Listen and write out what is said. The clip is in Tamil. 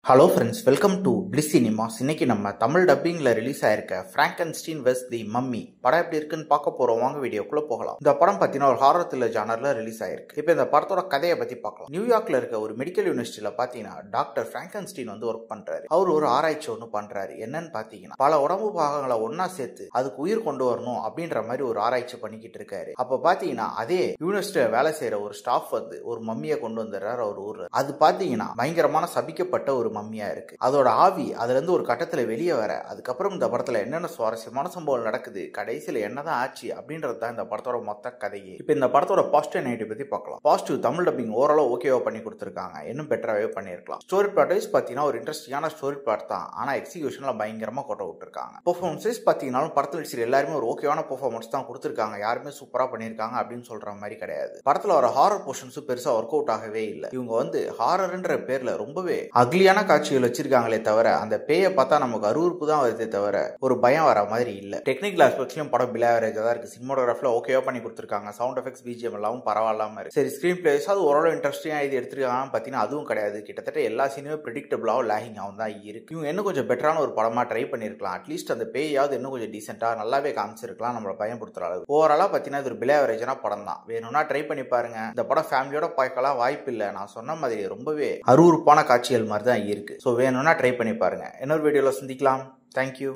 Hello friends, welcome to bliss cinemas. இன்னைக்கு நம்ம தமிழ் டப்பிங்ல ரிலீஸ் ஆயிருக்க பிராங்கன்ஸ்டீன் வெஸ் தி மம்மி படம் எப்படி இருக்குன்னு பார்க்க போறோம். வாங்க வீடியோக்குள்ள போகலாம். இந்த படம் பார்த்தீங்கன்னா ஒரு ஹாரர் த்ரில்லர் ஜானர்ல ரிலீஸ் ஆயிருக்கு. இப்போ இந்த படத்தோட கதையை பத்தி பார்க்கலாம். நியூயார்க்ல இருக்க ஒரு மெடிக்கல் யூனிவர்சிட்டியில பாத்தீங்கன்னா டாக்டர் பிராங்கன்ஸ்டீன் வந்து ஒர்க் பண்றாரு. அவர் ஒரு ஆராய்ச்சி ஒன்று பண்றாரு. என்னன்னு பாத்தீங்கன்னா பல உடம்பு பாகங்களை ஒன்னா சேர்த்து அதுக்கு உயிர் கொண்டு வரணும் அப்படின்ற மாதிரி ஒரு ஆராய்ச்சி பண்ணிக்கிட்டு இருக்காரு. அப்ப பாத்தீங்கன்னா அதே யூனிவர்சிட்டியில வேலை செய்யற ஒரு ஸ்டாஃப் வந்து ஒரு மம்மியை கொண்டு வந்துடுறாரு அவர் ஊர்ல. அது பாத்தீங்கன்னா பயங்கரமான சபிக்கப்பட்ட ஒரு மம்மியா இருக்கு. அதோட ஆவி அதுல இருந்து ஒரு கட்டத்துல வெளியே வர, அதுக்கப்புறம் இந்த படத்துல என்னென்ன சுவாரஸ்யமான சம்பவம் நடக்குது, கடைசியில என்னதான் ஆச்சு அப்படின்றது தான் இந்த படத்தோட மொத்த கதையே. இப்ப இந்த படத்தோட பாசிட்டிவ் நெகட்டிவ் பத்தி பார்க்கலாம். பாசிட்டிவ், தமிழ் டப்பிங் ஓரளவு ஓகேவா பண்ணி கொடுத்திருக்காங்க. இன்னும் பெட்டராவே பண்ணிருக்கலாம். ஸ்டோரி பிளாட் வைஸ் பாத்தீங்கன்னா ஒரு இன்ட்ரெஸ்டிங்கான ஸ்டோரி பிளாட் தான். ஆனா எக்ஸிகியூஷன்ல பயங்கரமா கொட்ட விட்டுருக்காங்க. பெர்ஃபார்மன்ஸ் பாத்தீங்கன்னா படத்துல நடிச்ச எல்லாருமே ஒரு ஓகேவான பெர்ஃபார்மன்ஸ் தான் கொடுத்திருக்காங்க. யாருமே சூப்பரா பண்ணிருக்காங்க அப்படின்னு சொல்ற மாதிரி கிடையாது. படத்துல வர ஹாரர் போர்ஷன்ஸ் பெருசா ஒர்க் அவுட் ஆகவே இல்லை. இவங்க வந்து ஹாரர்ன்ற பேர்ல ரொம்பவே அக்லியான காட்சிகள் வச்சிருக்காங்களே தவிர அந்த பேயை பார்த்தா நமக்கு அருவருப்பு தான் வருதே தவிர ஒரு பயம் வர மாதிரி இல்ல. டெக்னிக்கல் ஆஸ்பெக்ட்லயும் படம் பிலோ ஆவரேஜா தான் இருக்கு. சினிமாட்டோகிராஃபில ஓகேவா பண்ணி கொடுத்திருக்காங்க. சவுண்ட் எஃபெக்ட்ஸ், பிஜிஎம் எல்லாம் பரவாயில்லாம இருக்கு. சரி, ஸ்கிரீன் பிளேஸ் அது ஓரளவு இன்ட்ரெஸ்டிங்கா இது எடுத்துருக்காங்க பாத்தீங்கன்னா அதுவும் கிடையாது. கிட்டத்தட்ட எல்லா சீனுமே பிரெடிக்டபிளாவும் லேகிங் ஆகும் தான் இருக்கு. இவங்க இன்னும் கொஞ்சம் பெட்டரான ஒரு படமா ட்ரை பண்ணிருக்கலாம். அட்லீஸ்ட் அந்த பேயாவது இன்னும் கொஞ்சம் டீசென்டா நல்லாவே காமிச்சிருக்கலாம். நம்மள பயன்படுத்துற அளவு. ஓவராலா பாத்தீங்கன்னா இது ஒரு பிலோ ஆவரேஜான படம் தான். வேணும்னா ட்ரை பண்ணி பாருங்க. இந்த படம் ஃபேமிலியோட பார்க்கலாம் வாய்ப்பு இல்ல. நான் சொன்ன மாதிரி ரொம்பவே அருவருப்பான காட்சிகள் மாதிரி தான் இருக்கு. ஸோ வேணும்னா ட்ரை பண்ணி பாருங்க. இன்னொரு வீடியோல சந்திக்கலாம். தேங்க்யூ.